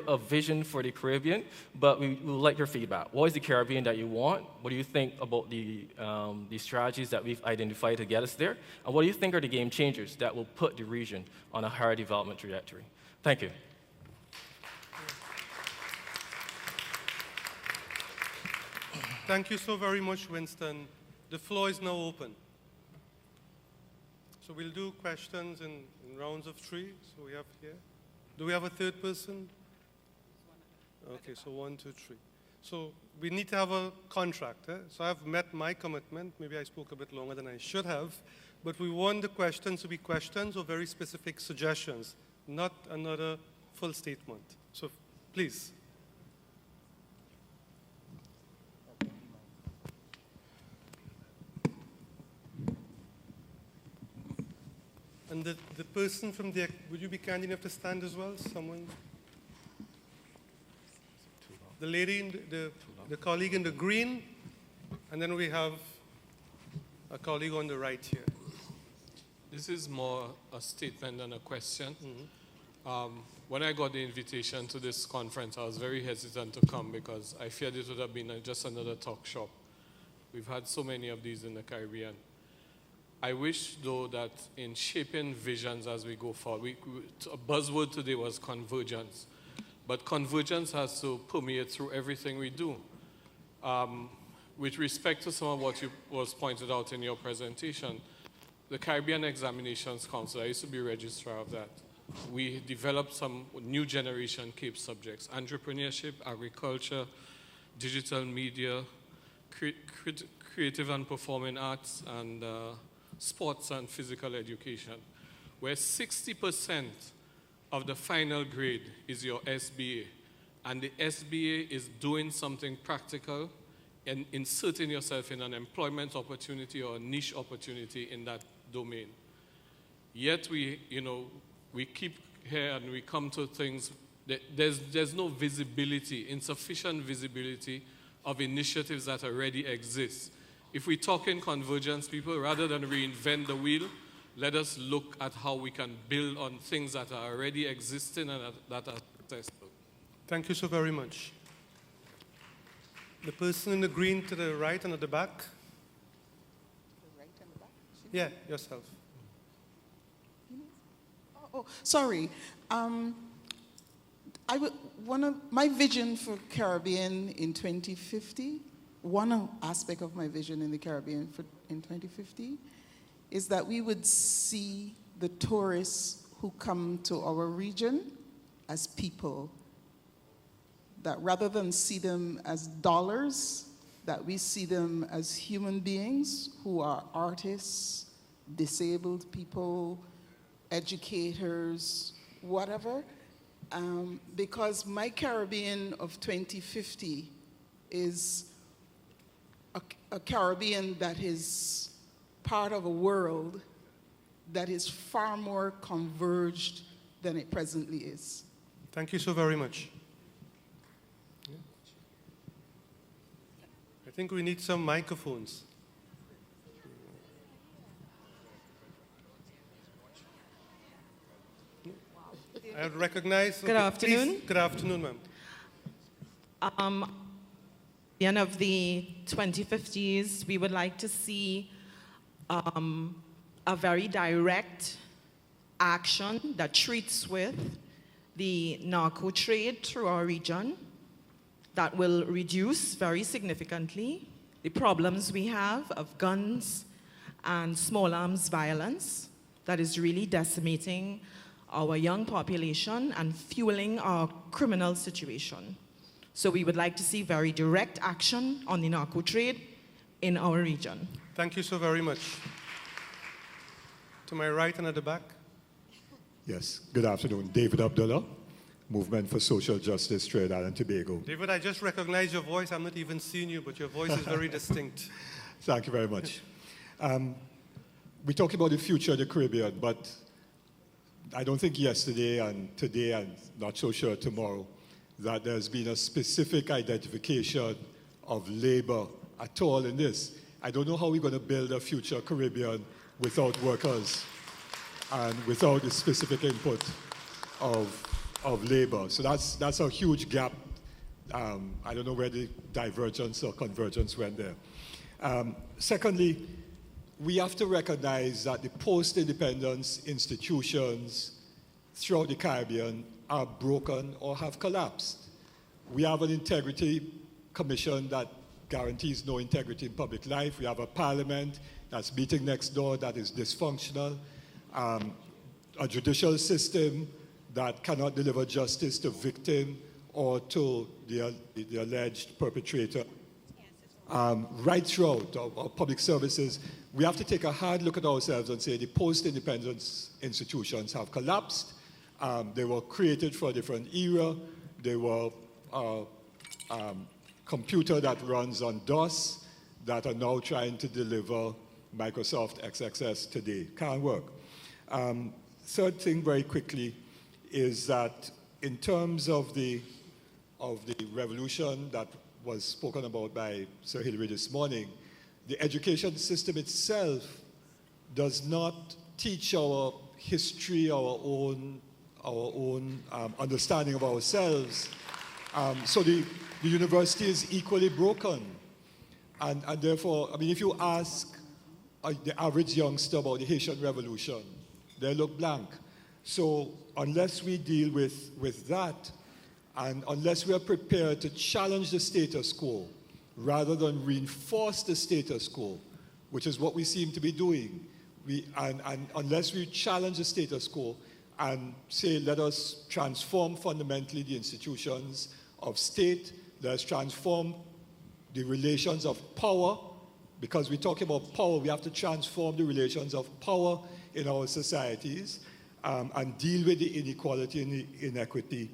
a vision for the Caribbean, but we would like your feedback. What is the Caribbean that you want? What do you think about the strategies that we've identified to get us there? And what do you think are the game changers that will put the region on a higher development trajectory? Thank you. Thank you so very much, Winston. The floor is now open. So we'll do questions in rounds of 3. So we have here. Do we have a third person? Okay, so 1, 2, 3. So we need to have a contract. So I've met my commitment. Maybe I spoke a bit longer than I should have. But we want the questions to be questions or very specific suggestions, not another full statement. So please. And the person from the, would you be kind enough to stand as well? Someone? The lady, in the colleague in the green, and then we have a colleague on the right here. This is more a statement than a question. When I got the invitation to this conference, I was very hesitant to come because I feared it would have been just another talk shop. We've had so many of these in the Caribbean. I wish, though, that in shaping visions as we go forward, a buzzword today was convergence. But convergence has to permeate through everything we do. With respect to some of what was pointed out in your presentation, the Caribbean Examinations Council, I used to be registrar of that. We developed some new generation CAPE subjects: entrepreneurship, agriculture, digital media, creative and performing arts, and sports and physical education, where 60% of the final grade is your SBA. And the SBA is doing something practical and inserting yourself in an employment opportunity or a niche opportunity in that domain. Yet we keep here and we come to things, there's no visibility, insufficient visibility of initiatives that already exist. If we talk in convergence, people, rather than reinvent the wheel, let us look at how we can build on things that are already existing and that are successful. Thank you so very much. The person in the green to the right and at the back. The right and the back? Yeah, yourself. Oh, sorry. One of my vision for Caribbean in 2050, one aspect of my vision in the Caribbean in 2050 is that we would see the tourists who come to our region as people, that rather than see them as dollars, that we see them as human beings who are artists, disabled people, educators, whatever. Because my Caribbean of 2050 is a Caribbean that is part of a world that is far more converged than it presently is. Thank you so very much. I think we need some microphones. I recognize. Good afternoon. Please, good afternoon, ma'am. The end of the 2050s, we would like to see a very direct action that treats with the narco trade through our region that will reduce very significantly the problems we have of guns and small arms violence that is really decimating our young population and fueling our criminal situation. So we would like to see very direct action on the narco trade in our region. Thank you so very much. To my right and at the back. Yes, good afternoon. David Abdullah, Movement for Social Justice, Trinidad and Tobago. David, I just recognize your voice. I'm not even seeing you, but your voice is very distinct. Thank you very much. We talked about the future of the Caribbean, but I don't think yesterday and today, and not so sure tomorrow, that there's been a specific identification of labor at all in this. I don't know how we're going to build a future Caribbean without workers and without the specific input of of labor. So that's a huge gap. I don't know where the divergence or convergence went there. Secondly, we have to recognize that the post-independence institutions throughout the Caribbean are broken or have collapsed. We have an integrity commission that guarantees no integrity in public life. We have a parliament that's meeting next door that is dysfunctional, a judicial system that cannot deliver justice to victim or to the alleged perpetrator. Right throughout our public services, we have to take a hard look at ourselves and say the post-independence institutions have collapsed. They were created for a different era. They were computer that runs on DOS that are now trying to deliver Microsoft XXS today. Can't work. Third thing very quickly is that in terms of the revolution that was spoken about by Sir Hilary this morning, the education system itself does not teach our history, our own understanding of ourselves. So the university is equally broken. And therefore, I mean, if you ask the average youngster about the Haitian Revolution, they look blank. So unless we deal with that, and unless we are prepared to challenge the status quo rather than reinforce the status quo, which is what we seem to be doing, and unless we challenge the status quo and say, let us transform fundamentally the institutions of state, let us transform the relations of power, because we talk about power, we have to transform the relations of power in our societies and deal with the inequality and the inequity,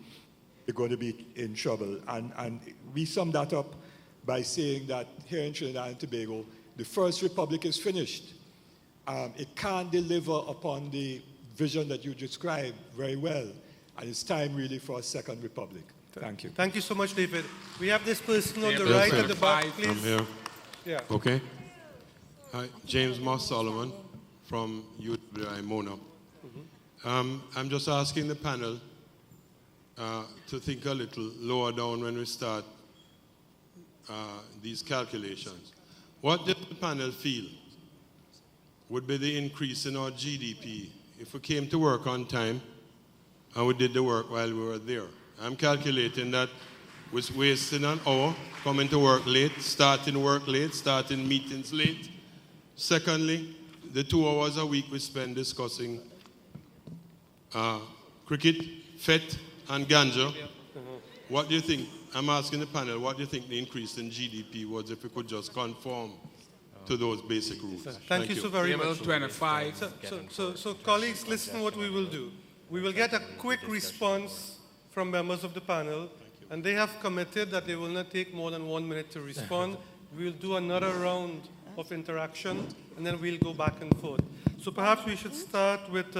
we're going to be in trouble. And we sum that up by saying that here in Trinidad and Tobago, the First Republic is finished. It can't deliver upon the vision that you described very well. And it's time really for a Second Republic. Thank you. Thank you so much, David. We have this person on the right at the back, please. I'm here. Yeah. Okay. Hi, James Moss Solomon from UWI Mona. I'm just asking the panel to think a little lower down when we start these calculations. What does the panel feel would be the increase in our GDP if we came to work on time and we did the work while we were there? I'm calculating that we're wasting an hour, coming to work late, starting work late, starting meetings late. Secondly, the 2 hours a week we spend discussing cricket, FET, and ganja. What do you think? I'm asking the panel, what do you think the increase in GDP was if we could just conform to those basic rules? Thank you so very much. 25. So colleagues, listen what we will do. We will get a quick response from members of the panel, and they have committed that they will not take more than 1 minute to respond. We'll do another round of interaction, and then we'll go back and forth. So perhaps we should start with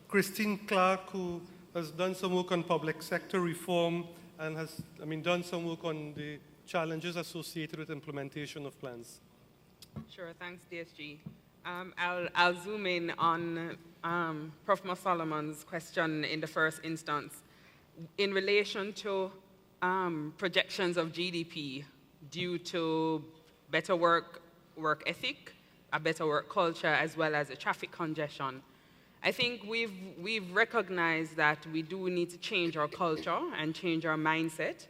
Christine Clark, who has done some work on public sector reform and has, done some work on the challenges associated with implementation of plans. Sure, thanks, DSG. I'll zoom in on Prof. Moss Solomon's question in the first instance. In relation to projections of GDP due to better work ethic, a better work culture, as well as a traffic congestion, I think we've recognized that we do need to change our culture and change our mindset.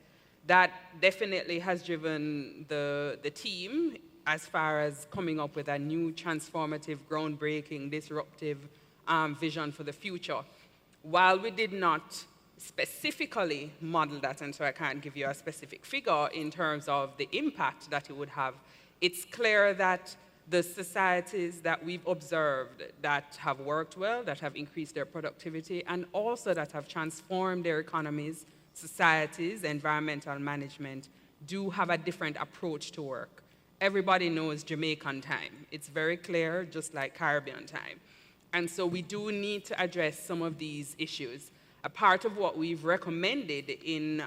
That definitely has driven the team as far as coming up with a new transformative, groundbreaking, disruptive vision for the future. While we did not specifically model that, and so I can't give you a specific figure in terms of the impact that it would have, it's clear that the societies that we've observed that have worked well, that have increased their productivity, and also that have transformed their economies, societies, environmental management, do have a different approach to work. Everybody knows Jamaican time. It's very clear, just like Caribbean time. And so we do need to address some of these issues. A part of what we've recommended in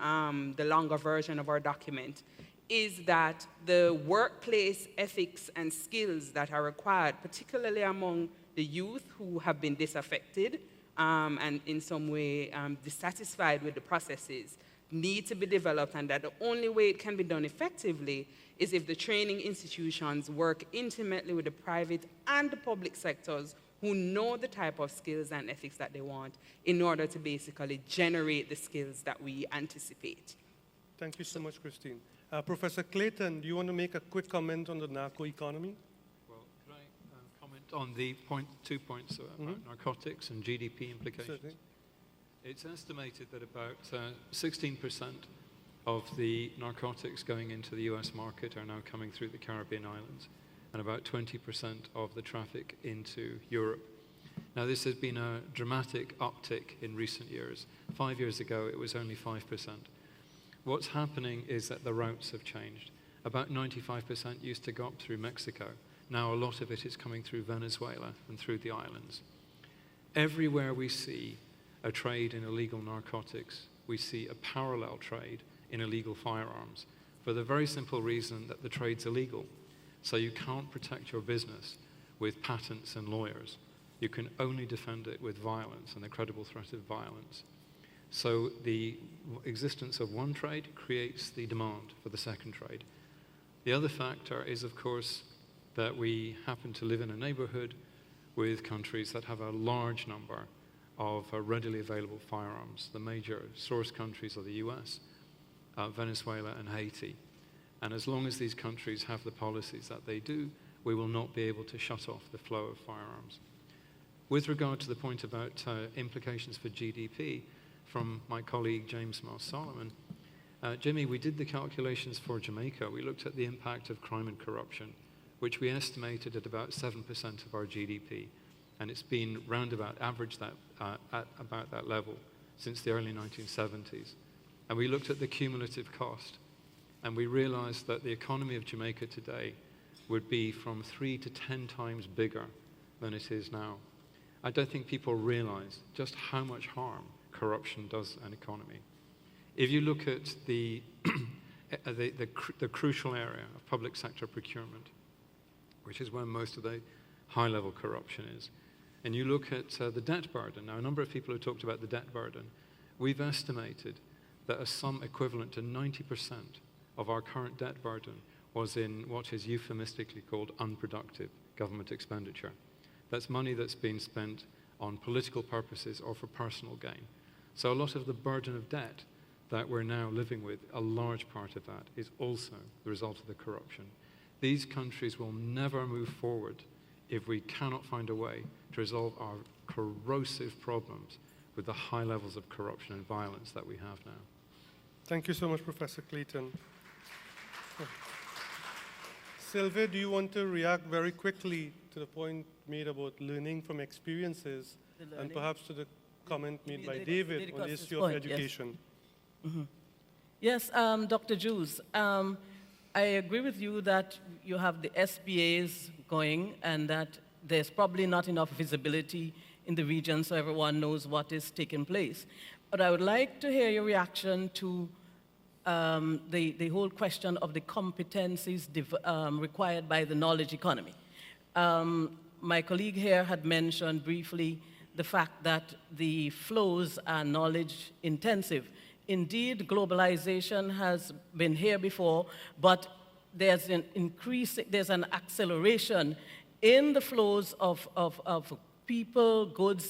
the longer version of our document is that the workplace ethics and skills that are required, particularly among the youth who have been disaffected and in some way dissatisfied with the processes need to be developed, and that the only way it can be done effectively is if the training institutions work intimately with the private and the public sectors who know the type of skills and ethics that they want in order to basically generate the skills that we anticipate. Thank you so much, Christine. Professor Clayton, do you want to make a quick comment on the narco economy? Well, could I comment on the 2 points about narcotics and GDP implications? Certainly. It's estimated that about 16% of the narcotics going into the US market are now coming through the Caribbean islands, and about 20% of the traffic into Europe. Now, this has been a dramatic uptick in recent years. 5 years ago, it was only 5%. What's happening is that the routes have changed. About 95% used to go up through Mexico. Now, a lot of it is coming through Venezuela and through the islands. Everywhere we see a trade in illegal narcotics, we see a parallel trade in illegal firearms, for the very simple reason that the trade's illegal. So you can't protect your business with patents and lawyers. You can only defend it with violence and the credible threat of violence. So the existence of one trade creates the demand for the second trade. The other factor is, of course, that we happen to live in a neighborhood with countries that have a large number of readily available firearms. The major source countries are the US, Venezuela, and Haiti. And as long as these countries have the policies that they do, we will not be able to shut off the flow of firearms. With regard to the point about implications for GDP, from my colleague James Moss Solomon, Jimmy, we did the calculations for Jamaica. We looked at the impact of crime and corruption, which we estimated at about 7% of our GDP. And it's been roundabout averaged at about that level since the early 1970s. And we looked at the cumulative cost, and we realized that the economy of Jamaica today would be from 3 to 10 times bigger than it is now. I don't think people realize just how much harm corruption does an economy. If you look at the crucial area of public sector procurement, which is where most of the high-level corruption is, and you look at the debt burden, now a number of people have talked about the debt burden, we've estimated that a sum equivalent to 90% of our current debt burden was in what is euphemistically called unproductive government expenditure. That's money that's been spent on political purposes or for personal gain. So a lot of the burden of debt that we're now living with, a large part of that is also the result of the corruption. These countries will never move forward if we cannot find a way to resolve our corrosive problems with the high levels of corruption and violence that we have now. Thank you so much, Professor Clayton. Sylvia, do you want to react very quickly to the point made about learning from experiences and perhaps to the comment made by David on the issue of education? Yes, Dr. Jews, I agree with you that you have the SBAs going and that there's probably not enough visibility in the region so everyone knows what is taking place. But I would like to hear your reaction to the whole question of the competencies required by the knowledge economy. My colleague here had mentioned briefly the fact that the flows are knowledge intensive. Indeed, globalization has been here before, but there's an acceleration in the flows of people, goods,